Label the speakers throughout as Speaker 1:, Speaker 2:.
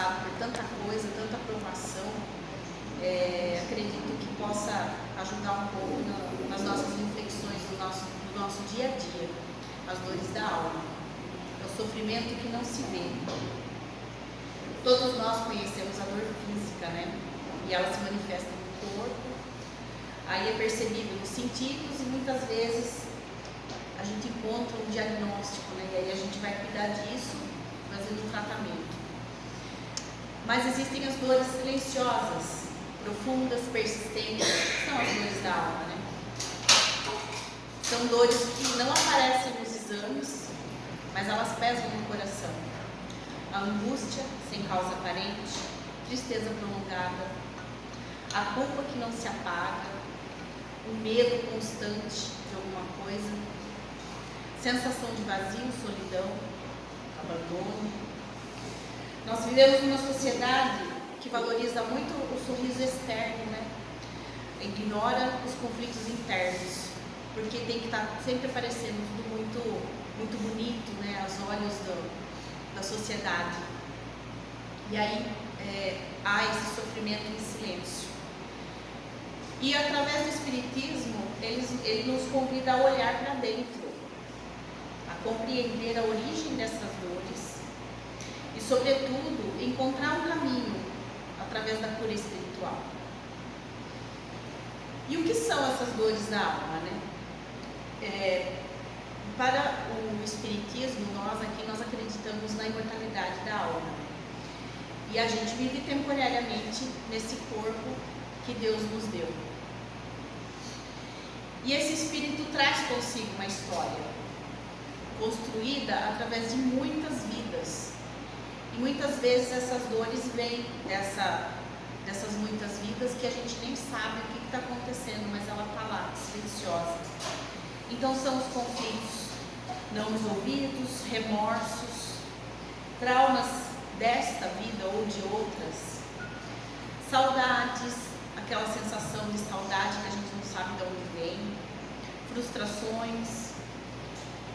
Speaker 1: passado por tanta coisa, tanta provação, acredito que possa ajudar um pouco nas nossas reflexões do nosso dia a dia, as dores da alma, é o sofrimento que não se vê. Todos nós conhecemos a dor física, né? E ela se manifesta no corpo, aí é percebido nos sentidos e muitas vezes a gente encontra um diagnóstico, né? E aí a gente vai cuidar disso fazendo um tratamento. Mas existem as dores silenciosas, profundas, persistentes, que são as dores da alma, né? São dores que não aparecem nos exames, mas elas pesam no coração. A angústia sem causa aparente, tristeza prolongada, a culpa que não se apaga, o medo constante de alguma coisa, sensação de vazio, solidão, abandono. Nós vivemos numa sociedade que valoriza muito o sorriso externo, né? Ignora os conflitos internos, porque tem que estar sempre aparecendo tudo muito bonito, né? Aos olhos da sociedade. E aí há esse sofrimento em silêncio. E através do Espiritismo, ele nos convida a olhar para dentro, a compreender a origem dessas dores e, sobretudo, encontrar um caminho através da cura espiritual. E o que são essas dores da alma, né? Para o Espiritismo, nós acreditamos na imortalidade da alma. E a gente vive temporariamente nesse corpo que Deus nos deu. E esse espírito traz consigo uma história construída através de muitas vidas. E muitas vezes essas dores vêm dessas muitas vidas que a gente nem sabe o que está acontecendo, mas ela está lá, silenciosa. Então são os conflitos não resolvidos, remorsos, traumas desta vida ou de outras, saudades, aquela sensação de saudade que a gente não sabe de onde vem, frustrações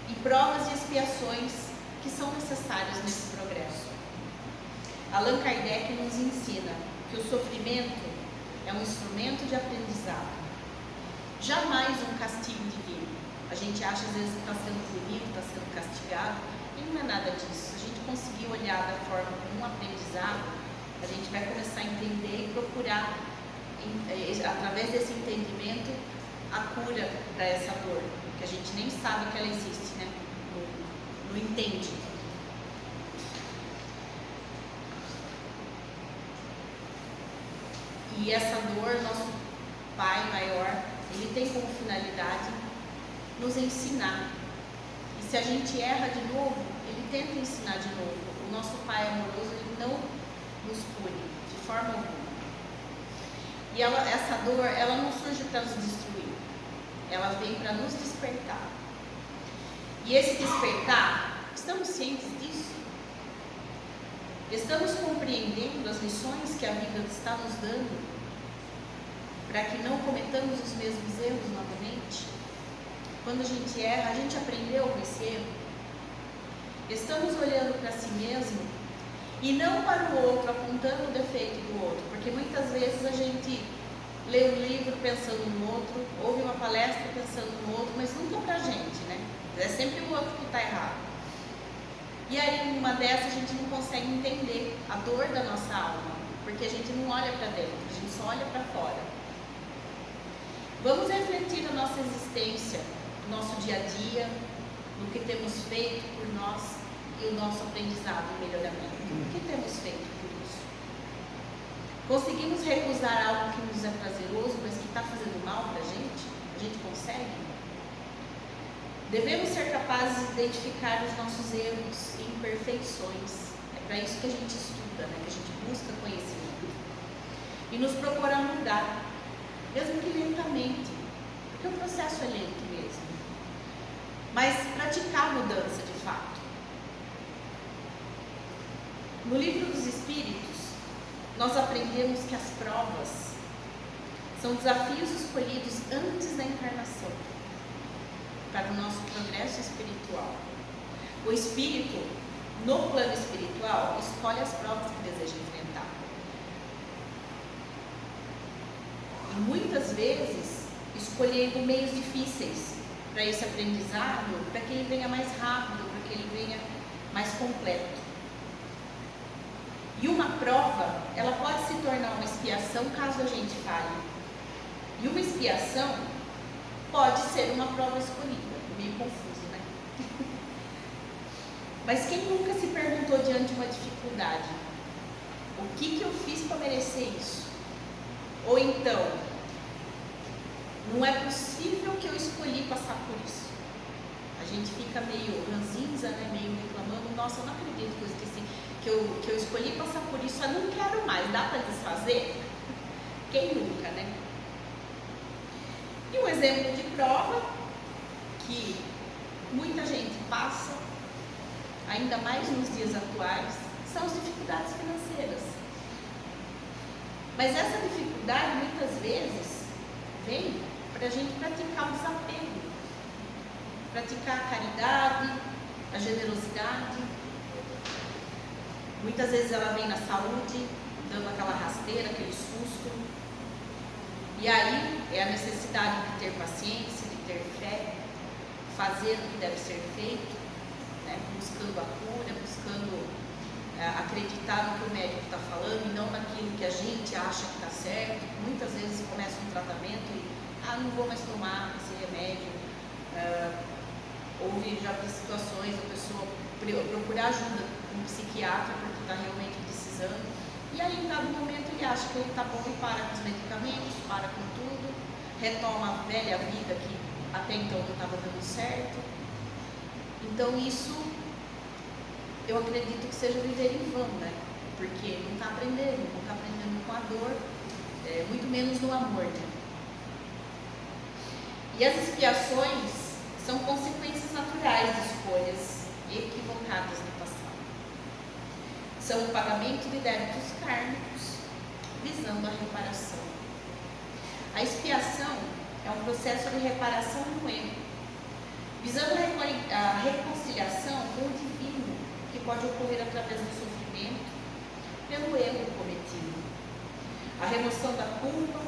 Speaker 1: e provas e expiações que são necessárias nesse progresso. Allan Kardec nos ensina que o sofrimento é um instrumento de aprendizado, jamais um castigo divino. A gente acha às vezes que está sendo punido, está sendo castigado, e não é nada disso. Se a gente conseguir olhar da forma como um aprendizado, a gente vai começar a entender e procurar, através desse entendimento, a cura para essa dor, que a gente nem sabe que ela existe, né? Não entende. E essa dor, nosso Pai maior, ele tem como finalidade nos ensinar. E se a gente erra de novo, ele tenta ensinar de novo. O nosso Pai amoroso, ele não nos pune de forma alguma. E essa dor, ela não surge para nos destruir, ela vem para nos despertar. E esse despertar, estamos cientes disso? Estamos compreendendo as lições que a vida está nos dando para que não cometamos os mesmos erros novamente? Quando a gente erra, a gente aprendeu com esse erro? Estamos olhando para si mesmo e não para o outro, apontando o defeito do outro, porque muitas vezes a gente lê um livro pensando no outro, ouve uma palestra pensando no outro, mas nunca para a gente, né? É sempre o outro que está errado. E aí, numa dessas, a gente não consegue entender a dor da nossa alma, porque a gente não olha para dentro, a gente só olha para fora. Vamos refletir a nossa existência, o nosso dia a dia, no que temos feito por nós e o nosso aprendizado e melhoramento. O que temos feito por isso? Conseguimos recusar algo que nos é prazeroso, mas que está fazendo mal para a gente? A gente consegue? Devemos ser capazes de identificar os nossos erros e imperfeições. É para isso que a gente estuda, né? Que a gente busca conhecimento. E nos procurar mudar, mesmo que lentamente, porque o processo é lento mesmo. Mas praticar a mudança de fato. No Livro dos Espíritos, nós aprendemos que as provas são desafios escolhidos antes da encarnação, para o nosso progresso espiritual. O espírito, no plano espiritual, escolhe as provas que deseja deseja enfrentar. E muitas vezes escolhendo meios difíceis para esse aprendizado, para que ele venha mais rápido, para que ele venha mais completo. E uma prova, ela pode se tornar uma expiação caso a gente falhe. E uma expiação pode ser uma prova escolhida. Meio confuso, né? Mas quem nunca se perguntou diante de uma dificuldade, o que eu fiz para merecer isso? Ou então, não é possível que eu escolhi passar por isso. A gente fica meio ranzinza, né? Meio reclamando, nossa, eu não acredito que eu esqueci, que eu escolhi passar por isso, eu não quero mais, dá para desfazer? Quem nunca, né? E um exemplo de prova que muita gente passa, ainda mais nos dias atuais, são as dificuldades financeiras. Mas essa dificuldade muitas vezes vem para a gente praticar o desapego, praticar a caridade, a generosidade. Muitas vezes ela vem na saúde, dando aquela rasteira, aquele susto. E aí é a necessidade de ter paciência, de ter fé, fazer o que deve ser feito, né? Buscando a cura, buscando acreditar no que o médico está falando e não naquilo que a gente acha que está certo. Muitas vezes começa um tratamento e não vou mais tomar esse remédio. Houve já situações da pessoa procurar ajuda com um psiquiatra porque está realmente precisando. E aí, em dado momento, ele acha que ele está bom e para com os medicamentos, para com tudo, retoma a velha vida que até então não estava dando certo. Então, isso eu acredito que seja viver em vão, né? Porque não está aprendendo com a dor, muito menos no amor, né? E as expiações são consequências naturais de escolhas equivocadas no passado. São o pagamento de débitos kármicos, visando a reparação. A expiação é um processo de reparação do erro, visando a reconciliação com o divino, que pode ocorrer através do sofrimento, pelo erro cometido, a remoção da culpa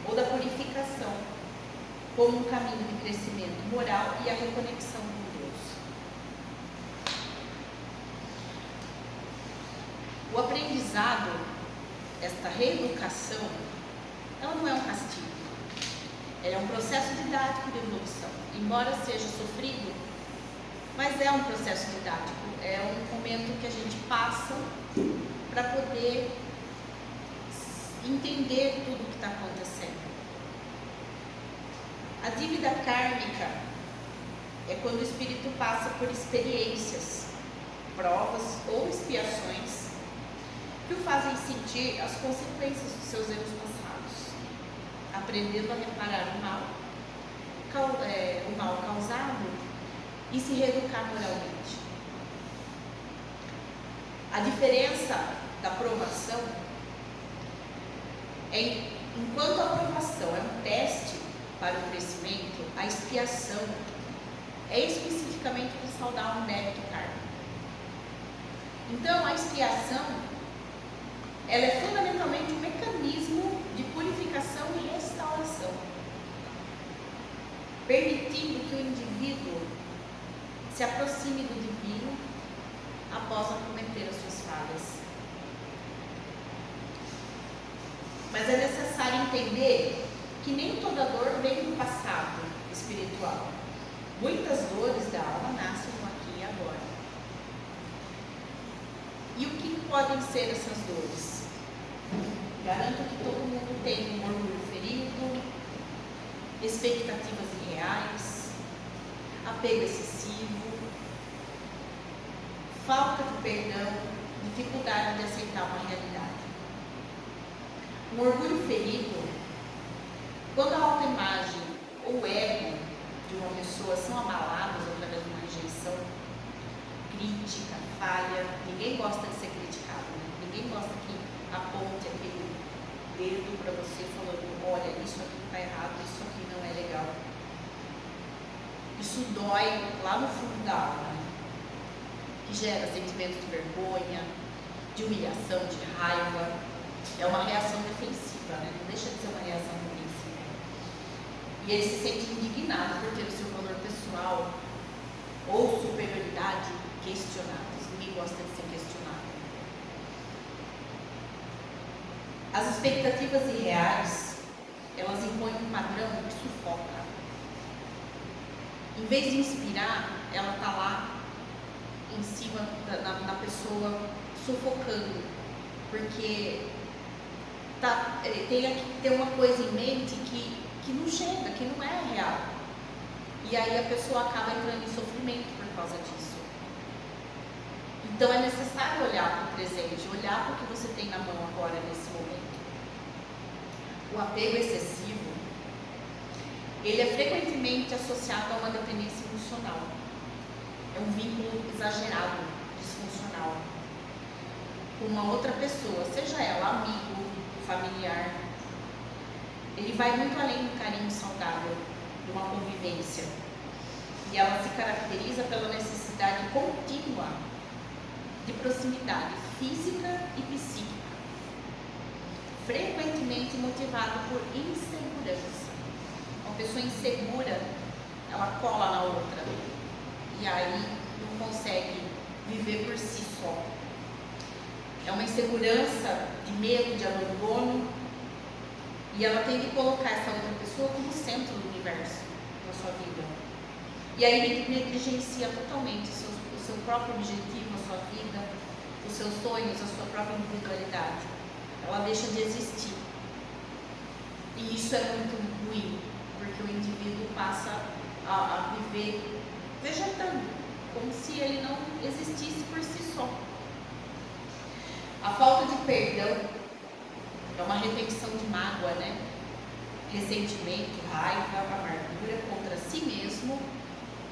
Speaker 1: ou da purificação, como um caminho de crescimento moral e a reconexão com Deus. O aprendizado, esta reeducação, ela não é um castigo, ela é um processo didático de evolução. Embora seja sofrido, mas é um processo didático, é um momento que a gente passa para poder entender tudo o que está acontecendo. A dívida kármica é quando o espírito passa por experiências, provas ou expiações que o fazem sentir as consequências dos seus erros passados, aprendendo a reparar o mal causado e se reeducar moralmente. A diferença da provação é, enquanto a provação é um teste para o crescimento, a expiação é especificamente para saldar um débito kármico. Então, a expiação, ela é fundamentalmente um mecanismo de purificação e restauração, permitindo que o indivíduo se aproxime do divino após cometer as suas falhas. Mas é necessário entender que nem toda dor vem do passado espiritual. Muitas dores da alma nascem no aqui e agora. E o que podem ser essas dores? Garanto que todo mundo tem um orgulho ferido, expectativas irreais, apego excessivo, falta de perdão, dificuldade de aceitar uma realidade. Um orgulho ferido, quando a autoimagem ou o ego de uma pessoa são abalados através de uma rejeição, crítica, falha, ninguém gosta de ser criticado, né? Ninguém gosta que aponte aquele dedo para você falando, olha, isso aqui está errado, isso aqui não é legal. Isso dói lá no fundo da alma, né? Que gera sentimentos de vergonha, de humilhação, de raiva. É uma reação defensiva, né? Não deixa de ser uma reação defensiva. E ele se sente indignado por ter o seu valor pessoal ou superioridade questionados. Ninguém gosta de ser questionado. As expectativas irreais, elas impõem um padrão que sufoca. Em vez de inspirar, ela está lá em cima da pessoa, sufocando, porque tem que ter uma coisa em mente que não chega, que não é real. E aí a pessoa acaba entrando em sofrimento por causa disso. Então é necessário olhar para o presente, olhar para o que você tem na mão agora, nesse momento. O apego excessivo, ele é frequentemente associado a uma dependência emocional. É um vínculo exagerado, disfuncional, com uma outra pessoa, seja ela amigo, familiar. Ele vai muito além do carinho saudável, de uma convivência. E ela se caracteriza pela necessidade contínua de proximidade física e psíquica, frequentemente motivado por insegurança. Uma pessoa insegura, ela cola na outra e aí não consegue viver por si só. É uma insegurança de medo, de abandono, e ela tem que colocar essa outra pessoa como centro do universo na sua vida. E aí negligencia totalmente o seu próprio objetivo, a sua vida, os seus sonhos, a sua própria individualidade. Ela deixa de existir. E isso é muito ruim, porque o indivíduo passa a viver vegetando, como se ele não existisse por si só. A falta de perdão é uma retenção de mágoa, né? Ressentimento, raiva, amargura contra si mesmo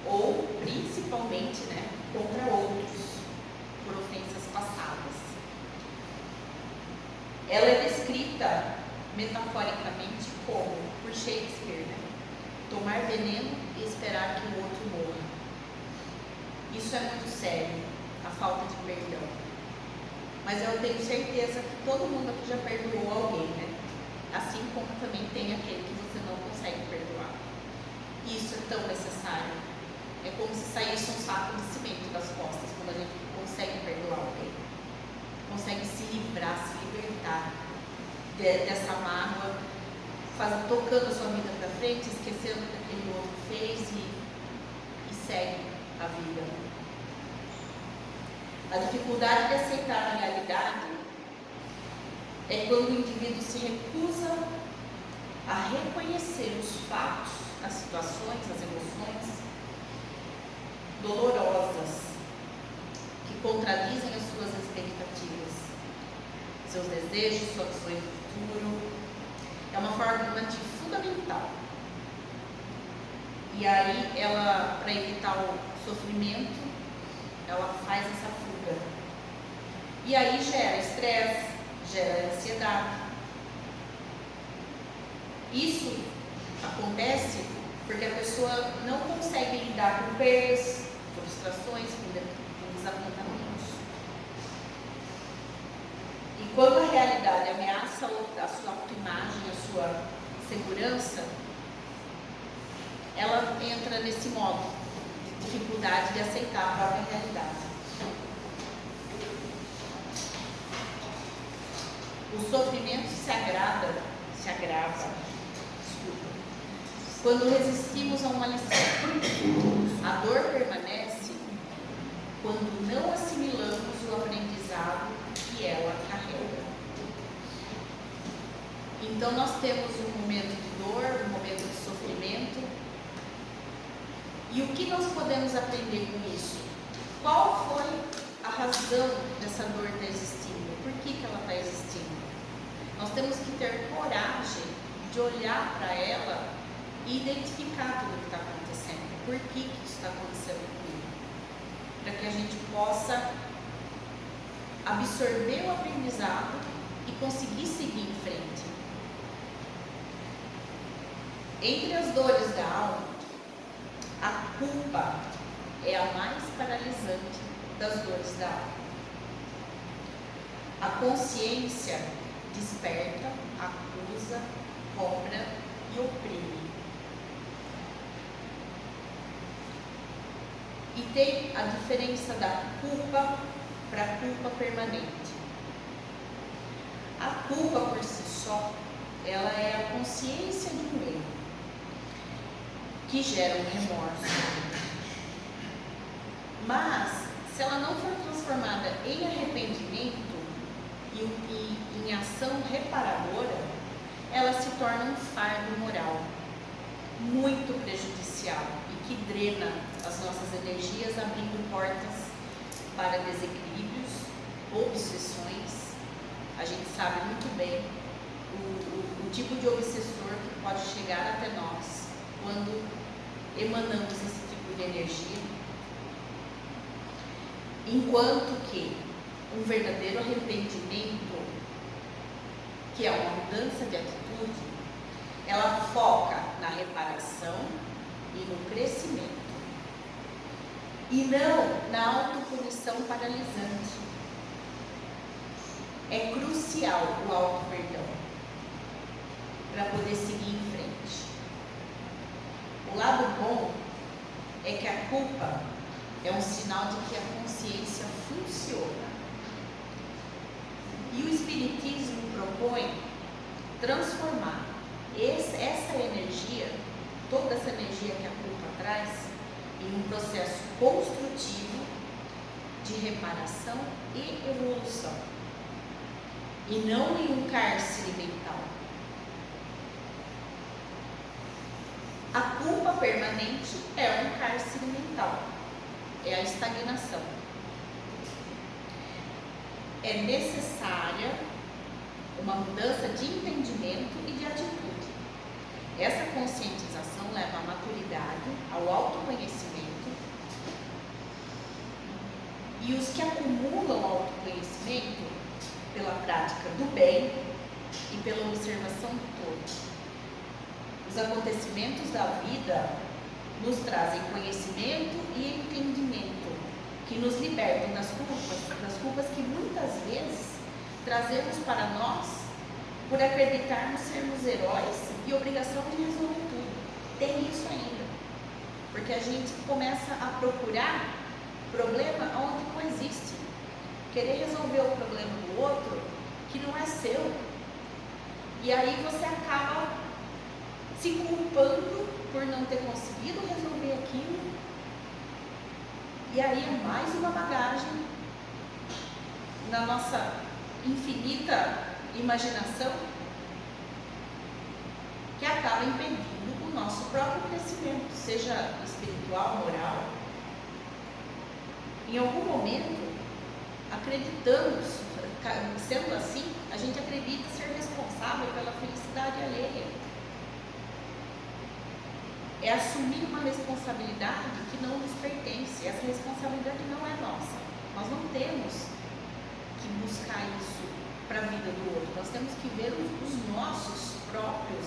Speaker 1: ou, principalmente, né, contra outros, por ofensas passadas. Ela é descrita metaforicamente como, por Shakespeare, né, tomar veneno e esperar que o outro morra. Isso é muito sério, a falta de perdão. Mas eu tenho certeza que todo mundo aqui já perdoou alguém, né? Assim como também tem aquele que você não consegue perdoar. Isso é tão necessário. É como se saísse um saco de cimento das costas quando a gente consegue perdoar alguém. Consegue se livrar, se libertar dessa mágoa, tocando a sua vida para frente, esquecendo o que aquele outro fez e segue a vida. A dificuldade de aceitar a realidade é quando o indivíduo se recusa a reconhecer os fatos, as situações, as emoções dolorosas que contradizem as suas expectativas, seus desejos, suas visões do futuro. É uma forma de fundamental. E aí ela, para evitar o sofrimento, ela faz essa fuga. E aí gera estresse, gera ansiedade. Isso acontece porque a pessoa não consegue lidar com perdas, frustrações, com desapontamentos. E quando a realidade ameaça a sua autoimagem, a sua segurança, ela entra nesse modo de dificuldade de aceitar a própria realidade. O sofrimento se agrava, quando resistimos a uma lição. A dor permanece quando não assimilamos o aprendizado que ela carrega. Então nós temos um momento de dor, um momento de sofrimento. E o que nós podemos aprender com isso? Qual foi a razão dessa dor estar existindo? Por que ela está existindo? Nós temos que ter coragem de olhar para ela e identificar tudo o que está acontecendo. Por que isso está acontecendo comigo? Para que a gente possa absorver o aprendizado e conseguir seguir em frente. Entre as dores da alma, a culpa é a mais paralisante das dores da alma. A consciência desperta, acusa, cobra e oprime. E tem a diferença da culpa para a culpa permanente. A culpa por si só, ela é a consciência de um erro, que gera um remorso. Mas, se ela não for transformada em arrependimento e em ação reparadora, ela se torna um fardo moral, muito prejudicial e que drena as nossas energias, abrindo portas para desequilíbrios, obsessões. A gente sabe muito bem o tipo de obsessor que pode chegar até nós quando emanamos esse tipo de energia. Enquanto que um verdadeiro arrependimento, que é uma mudança de atitude, ela foca na reparação e no crescimento, e não na autopunição paralisante. É crucial o auto-perdão para poder seguir em frente. O lado bom é que a culpa é um sinal de que a consciência funciona. E o Espiritismo propõe transformar essa energia, toda essa energia que a culpa traz, em um processo construtivo de reparação e evolução, e não em um cárcere mental. A culpa permanente é um cárcere mental, é a estagnação. É necessária uma mudança de entendimento e de atitude. Essa conscientização leva à maturidade, ao autoconhecimento, e os que acumulam autoconhecimento pela prática do bem e pela observação do todo. Os acontecimentos da vida nos trazem conhecimento e entendimento, que nos libertam das culpas que muitas vezes trazemos para nós por acreditarmos sermos heróis e obrigação de resolver tudo. Tem isso ainda, porque a gente começa a procurar problema onde não existe, querer resolver o problema do outro que não é seu, e aí você acaba se culpando por não ter conseguido resolver aquilo, e aí é mais uma bagagem na nossa infinita imaginação que acaba impedindo o nosso próprio crescimento, seja espiritual, moral. Em algum momento, acreditamos, sendo assim, a gente acredita ser responsável pela felicidade alheia. É assumir uma responsabilidade que não nos pertence. Essa responsabilidade não é nossa. Nós não temos que buscar isso para a vida do outro. Nós temos que ver os nossos próprios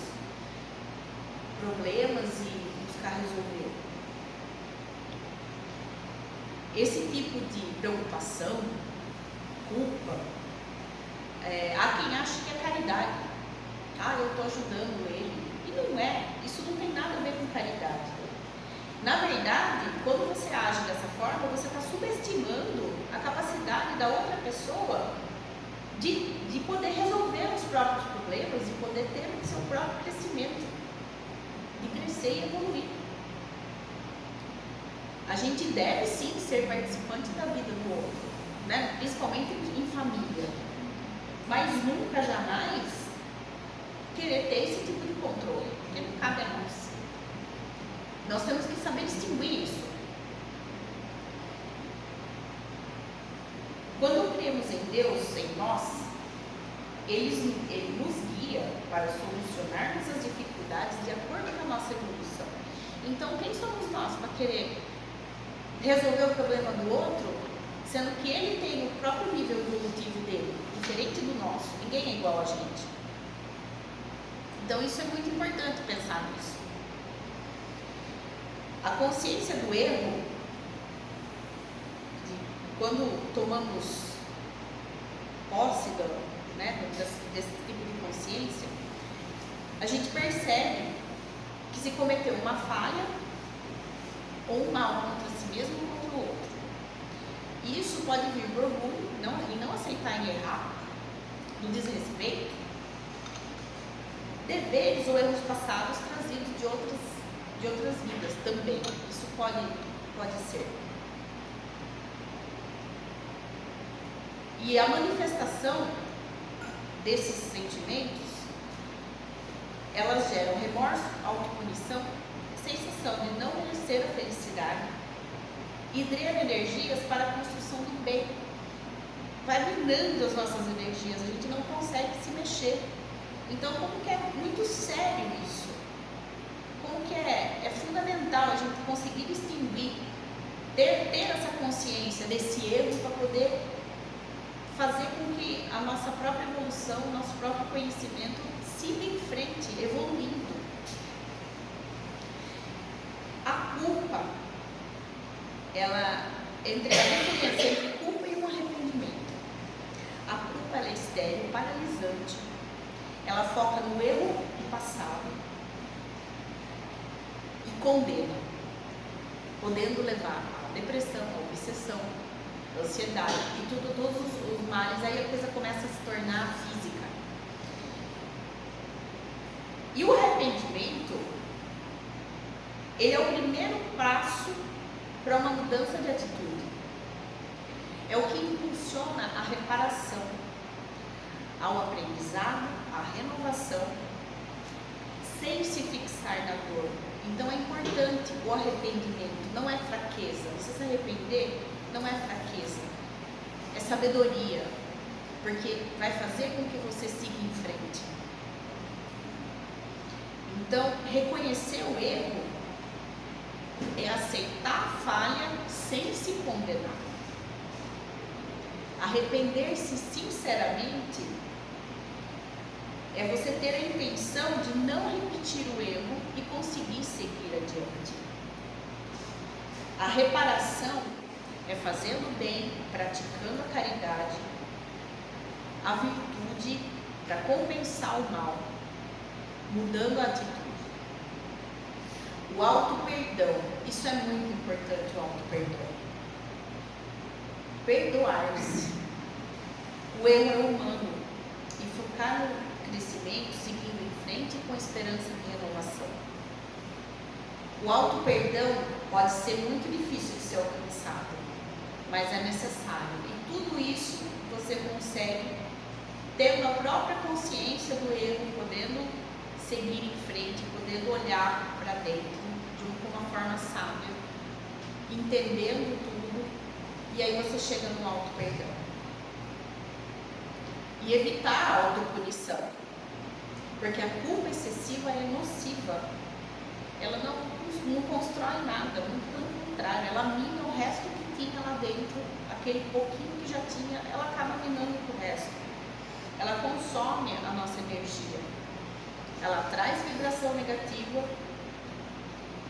Speaker 1: problemas e buscar resolver. Esse tipo de preocupação, culpa, há quem ache que é caridade. Eu estou ajudando ele. E não é. Isso não tem nada a ver com caridade. Na verdade, quando você age dessa forma, você está subestimando a capacidade da outra pessoa de poder resolver os próprios problemas, de poder ter o seu próprio crescimento, de crescer e evoluir. A gente deve sim ser participante da vida do outro, né? Principalmente em família, mas nunca, jamais querer ter esse tipo de controle, porque não cabe a nós. Nós temos que saber distinguir isso. Quando cremos em Deus, em nós, Ele nos guia para solucionarmos as dificuldades de acordo com a nossa evolução. Então, quem somos nós para querer resolver o problema do outro, sendo que ele tem o próprio nível evolutivo dele, diferente do nosso? Ninguém é igual a gente. Então, isso é muito importante pensar nisso. A consciência do erro, quando tomamos posse desse tipo de consciência, a gente percebe que se cometeu uma falha ou um mal contra si mesmo ou contra o outro. E isso pode vir do orgulho e não aceitar em errar, do desrespeito, deveres ou erros passados trazidos de outras vidas também. Isso pode ser. E a manifestação desses sentimentos, elas geram remorso, autopunição, sensação de não merecer a felicidade e drenar energias para a construção do bem. Vai minando as nossas energias, a gente não consegue se mexer. Então, como que é muito sério isso? Como que é fundamental a gente conseguir distinguir, ter essa consciência desse erro para poder fazer com que a nossa própria evolução, o nosso próprio conhecimento siga em frente, evoluindo. A culpa, ela entre a diferença entre culpa e um arrependimento. A culpa ela é estéril, paralisante. Ela foca no erro do passado e condena, podendo levar à depressão, à obsessão, à ansiedade e todos os males. Aí a coisa começa a se tornar física. E o arrependimento, ele é o primeiro passo para uma mudança de atitude. É o que impulsiona a reparação, ao aprendizado, à renovação, sem se fixar na dor. Então é importante o arrependimento, não é fraqueza. Você se arrepender não é fraqueza, é sabedoria, porque vai fazer com que você siga em frente. Então, reconhecer o erro é aceitar a falha sem se condenar. Arrepender-se sinceramente é você ter a intenção de não repetir o erro e conseguir seguir adiante. A reparação é fazendo o bem, praticando a caridade, a virtude para compensar o mal, mudando a atitude. O auto-perdão, isso é muito importante, o auto-perdão. Perdoar-se. O erro é humano e focar no crescimento, seguindo em frente com esperança de renovação. O auto-perdão pode ser muito difícil de ser alcançado, mas é necessário. E tudo isso você consegue tendo a própria consciência do erro, podendo seguir em frente, podendo olhar para dentro de uma forma sábia, entendendo tudo, e aí você chega no auto-perdão. E evitar a autopunição, porque a culpa excessiva é nociva, ela não constrói nada, muito pelo contrário, ela mina o resto que tinha lá dentro, aquele pouquinho que já tinha, ela acaba minando o resto, ela consome a nossa energia, ela traz vibração negativa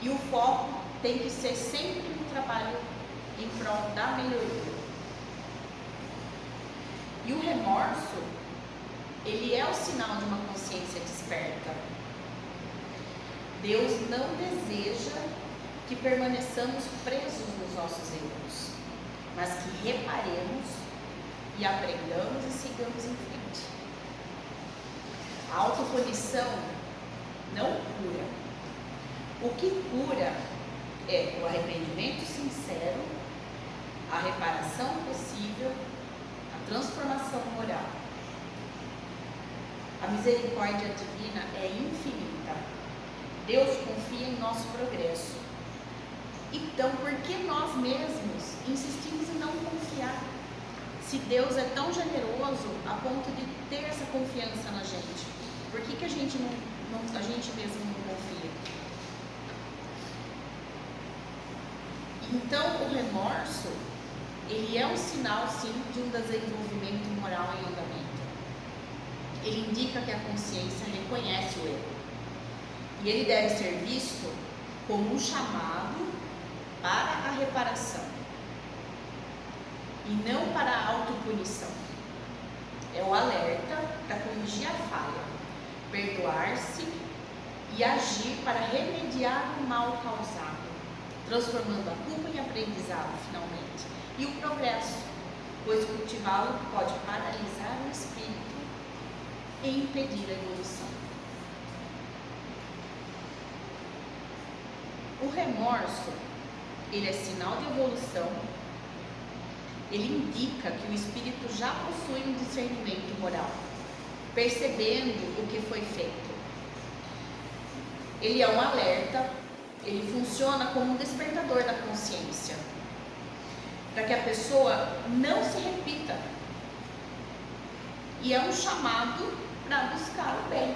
Speaker 1: e o foco tem que ser sempre no trabalho em prol da melhoria. E o remorso, ele é o sinal de uma consciência desperta. Deus não deseja que permaneçamos presos nos nossos erros, mas que reparemos e aprendamos e sigamos em frente. A autopunição não cura. O que cura é o arrependimento sincero, a reparação possível, a transformação moral. A misericórdia divina é infinita. Deus confia em nosso progresso. Então, por que nós mesmos insistimos em não confiar? Se Deus é tão generoso a ponto de ter essa confiança na gente, por que a gente a gente mesmo não confia? Então, o remorso, ele é um sinal, sim, de um desenvolvimento moral em andamento. Ele indica que a consciência reconhece o erro. E ele deve ser visto como um chamado para a reparação e não para a autopunição. é o alerta para corrigir a falha, perdoar-se e agir para remediar o mal causado, transformando a culpa em aprendizado finalmente, e o progresso, pois cultivá-lo pode paralisar o espírito e impedir a evolução. O remorso, ele é sinal de evolução. Ele indica que o espírito já possui um discernimento moral, percebendo o que foi feito. Ele é um alerta, ele funciona como um despertador da consciência, para que a pessoa não se repita. E é um chamado para buscar o bem,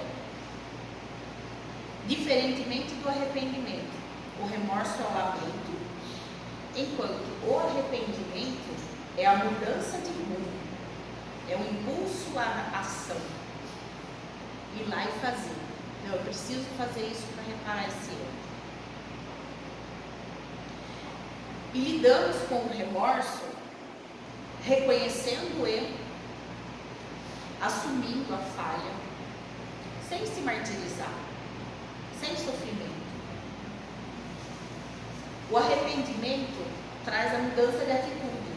Speaker 1: diferentemente do arrependimento. O remorso é o lamento, enquanto o arrependimento é a mudança de rumo, é o impulso à ação. Ir lá e fazer. Não, eu preciso fazer isso para reparar esse erro. E lidamos com o remorso reconhecendo o erro, assumindo a falha, sem se martirizar, sem sofrimento. O arrependimento traz a mudança de atitude.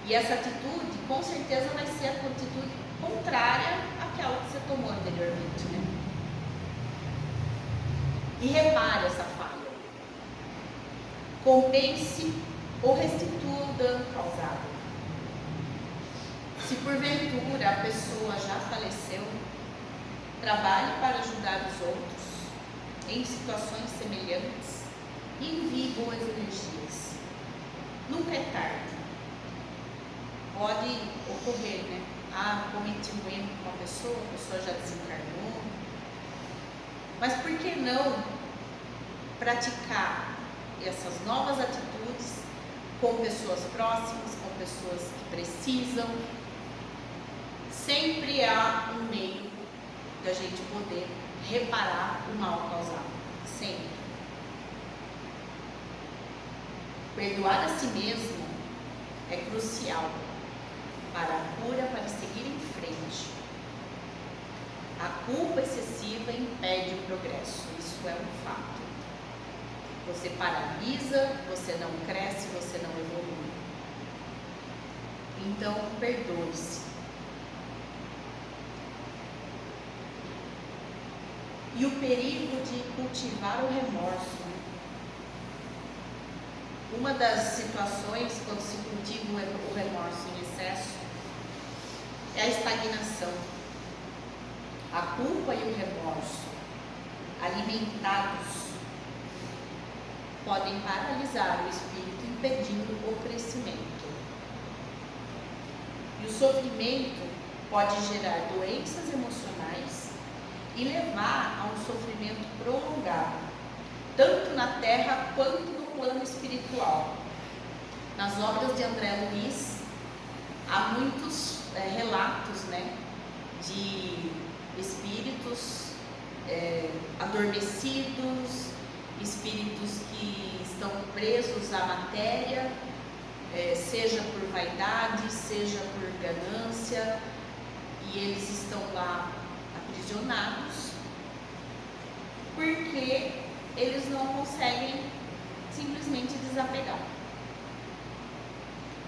Speaker 1: E essa atitude, com certeza, vai ser a atitude contrária àquela que você tomou anteriormente, né? E repare essa falha. Compense ou restitua o dano causado. Se porventura a pessoa já faleceu, trabalhe para ajudar os outros em situações semelhantes e envie boas energias. Nunca é tarde. Pode ocorrer, né? Cometi um erro com uma pessoa, a pessoa já desencarnou. Mas por que não praticar essas novas atitudes com pessoas próximas, com pessoas que precisam? Sempre há um meio da gente poder reparar o mal causado. Sempre. Perdoar a si mesmo é crucial para a cura, para seguir em frente. A culpa excessiva impede o progresso, isso é um fato. Você paralisa, você não cresce, você não evolui. Então, perdoe-se. E o perigo de cultivar o remorso. Uma das situações, quando se cultiva o remorso em excesso, é a estagnação. A culpa e o remorso, alimentados, podem paralisar o espírito, impedindo o crescimento. E o sofrimento pode gerar doenças emocionais e levar a um sofrimento prolongado, tanto na terra quanto no plano espiritual. Nas obras de André Luiz, há muitos relatos, né, de espíritos adormecidos, espíritos que estão presos à matéria, seja por vaidade, seja por ganância, e eles estão lá aprisionados, porque eles não conseguem simplesmente desapegar.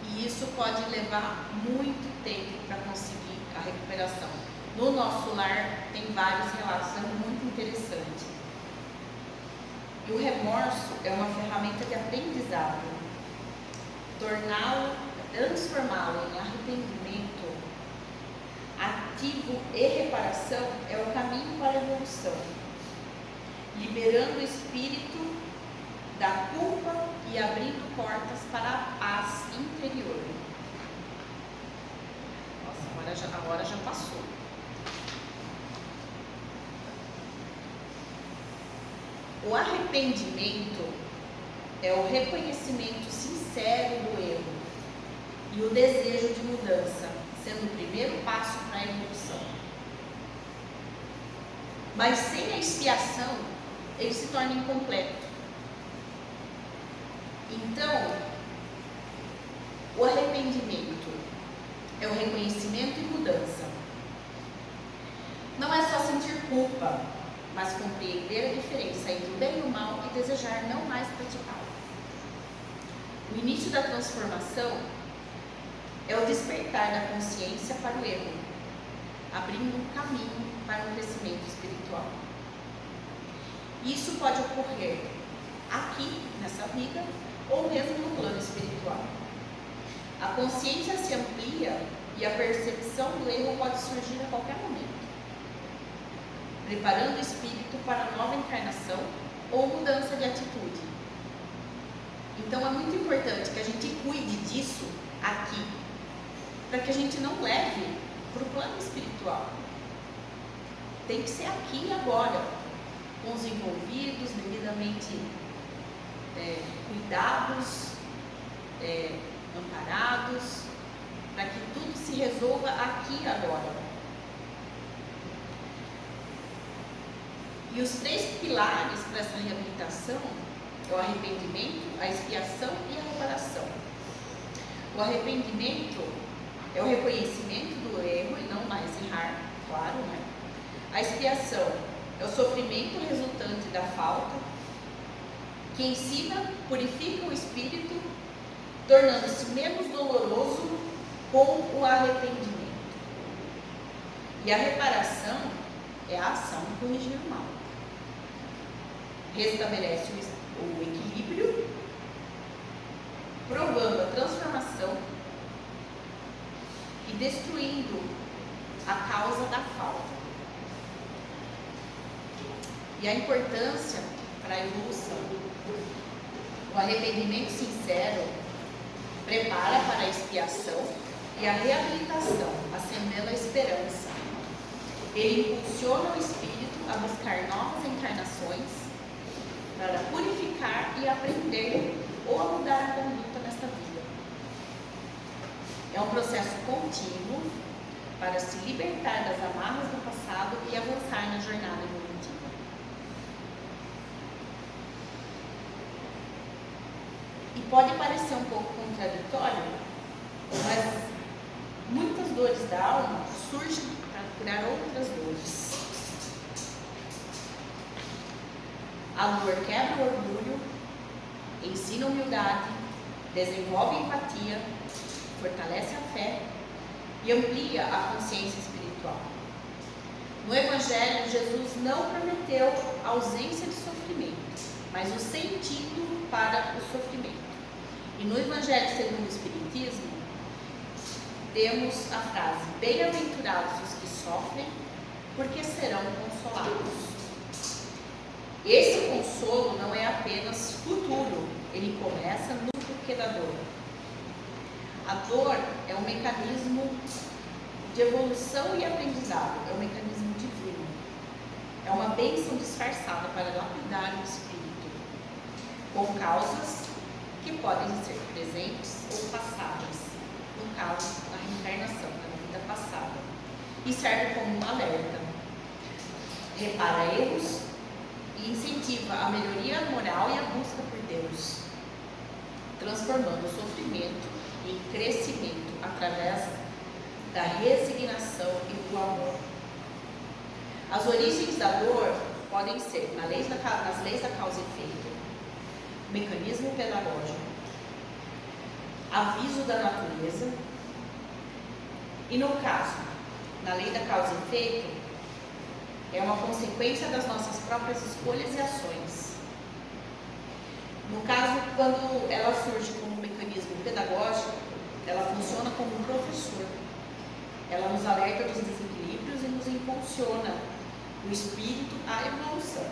Speaker 1: E isso pode levar muito tempo para conseguir a recuperação. No nosso lar tem vários relatos, é muito interessante. E o remorso é uma ferramenta de aprendizado. Transformá-lo em arrependimento ativo e reparação é o caminho para a evolução, liberando o espírito da culpa e abrindo portas para a paz interior. Nossa, agora já passou. O arrependimento é o reconhecimento sincero do erro e o desejo de mudança, sendo o primeiro passo para a evolução. Mas sem a expiação, ele se torna incompleto. Então, o arrependimento é o reconhecimento e mudança. Não é só sentir culpa, mas compreender a diferença entre o bem e o mal e desejar não mais praticá-lo. O início da transformação é o despertar da consciência para o erro, abrindo um caminho para um crescimento espiritual. Isso pode ocorrer aqui, nessa vida, ou mesmo no plano espiritual. A consciência se amplia e a percepção do erro pode surgir a qualquer momento, preparando o espírito para nova encarnação ou mudança de atitude. Então é muito importante que a gente cuide disso aqui, para que a gente não leve para o plano espiritual. Tem que ser aqui e agora, com os envolvidos, devidamente cuidados, amparados, para que tudo se resolva aqui e agora. E os 3 pilares para essa reabilitação é o arrependimento, a expiação e a reparação. O arrependimento é o reconhecimento do erro e não mais errar, claro, né? A expiação é o sofrimento resultante da falta, que ensina, purifica o espírito, tornando-se menos doloroso com o arrependimento. E a reparação é a ação de corrigir o mal. Restabelece o equilíbrio, provando a transformação e destruindo a causa da falta. E a importância para a evolução. O arrependimento sincero prepara para a expiação e a reabilitação, acendendo a esperança. Ele impulsiona o espírito a buscar novas encarnações para purificar e aprender ou a mudar a conduta nesta vida. É um processo contínuo para se libertar das amarras do passado e avançar na jornada evolutiva. E pode parecer um pouco contraditório, mas muitas dores da alma surgem para curar outras dores. A dor quebra o orgulho, ensina humildade, desenvolve empatia, fortalece a fé e amplia a consciência espiritual. No Evangelho, Jesus não prometeu a ausência de sofrimento, mas o sentido para o sofrimento. E no Evangelho segundo o Espiritismo, temos a frase: bem-aventurados os que sofrem, porque serão consolados. Esse consolo não é apenas futuro, ele começa no porquê da dor. A dor é um mecanismo de evolução e aprendizado, é um mecanismo divino. É uma bênção disfarçada para lapidar o espírito, com causas que podem ser presentes ou passadas, no caso, a reencarnação da vida passada, e serve como um alerta. Repara erros e incentiva a melhoria moral e a busca por Deus, transformando o sofrimento em crescimento através da resignação e do amor. As origens da dor podem ser nas leis da causa e efeito, mecanismo pedagógico, aviso da natureza, e no caso, na lei da causa e efeito, é uma consequência das nossas próprias escolhas e ações. No caso, quando ela surge como um mecanismo pedagógico, ela funciona como um professor. Ela nos alerta dos desequilíbrios e nos impulsiona o espírito à evolução.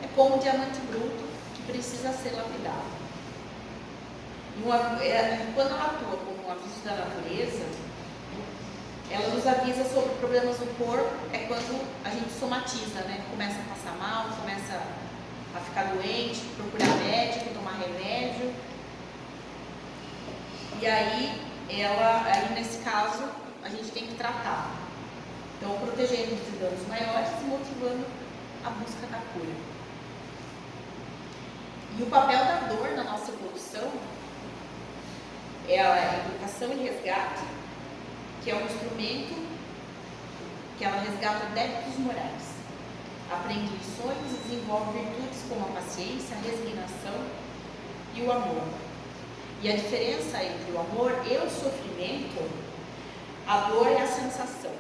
Speaker 1: É como um diamante bruto que precisa ser lapidado. Quando ela atua como um aviso da natureza, ela nos avisa sobre problemas do corpo. É quando a gente somatiza, né? Começa a passar mal, começa a ficar doente, procurar médico, tomar remédio. E aí nesse caso, a gente tem que tratar. Então, protegendo de danos maiores e motivando a busca da cura. E o papel da dor na nossa evolução é a educação e resgate porque é um instrumento que ela resgata débitos morais, aprende lições e desenvolve virtudes como a paciência, a resignação e o amor. E a diferença entre o amor e o sofrimento, a dor é a sensação.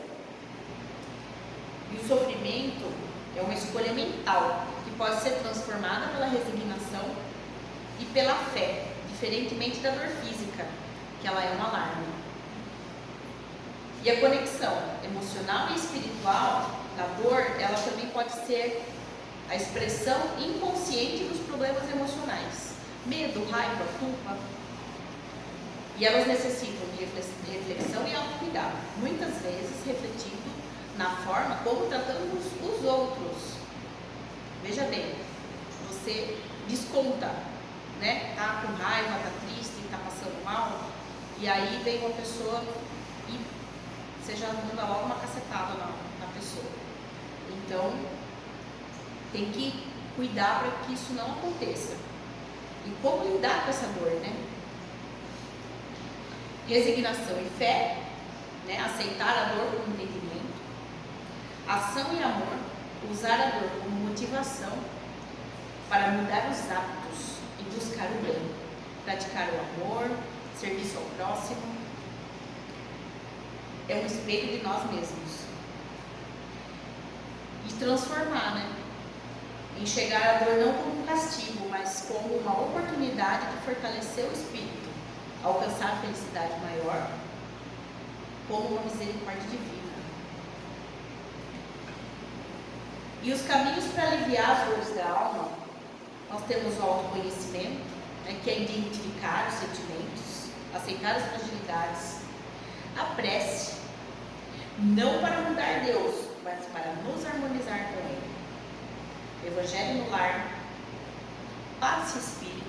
Speaker 1: E o sofrimento é uma escolha mental, que pode ser transformada pela resignação e pela fé, diferentemente da dor física, que ela é um alarme. E a conexão emocional e espiritual da dor, ela também pode ser a expressão inconsciente dos problemas emocionais. Medo, raiva, culpa. E elas necessitam de reflexão e autocuidado, muitas vezes refletindo na forma como tratamos os outros. Veja bem, você desconta, né? Tá com raiva, tá triste, tá passando mal, e aí vem uma pessoa e você já manda logo uma cacetada na pessoa. Então, tem que cuidar para que isso não aconteça. E como lidar com essa dor, né? Resignação e fé, né? Aceitar a dor como entendimento. Ação e amor, usar a dor como motivação para mudar os hábitos e buscar o bem. Praticar o amor, serviço ao próximo. É um espelho de nós mesmos. E transformar, né? Enxergar a dor não como um castigo, mas como uma oportunidade de fortalecer o espírito, alcançar a felicidade maior, como uma misericórdia divina. E os caminhos para aliviar as dores da alma, nós temos o autoconhecimento, né, que é identificar os sentimentos, aceitar as fragilidades, a prece, não para mudar Deus, mas para nos harmonizar com Ele. Evangelho no lar, passe espírito,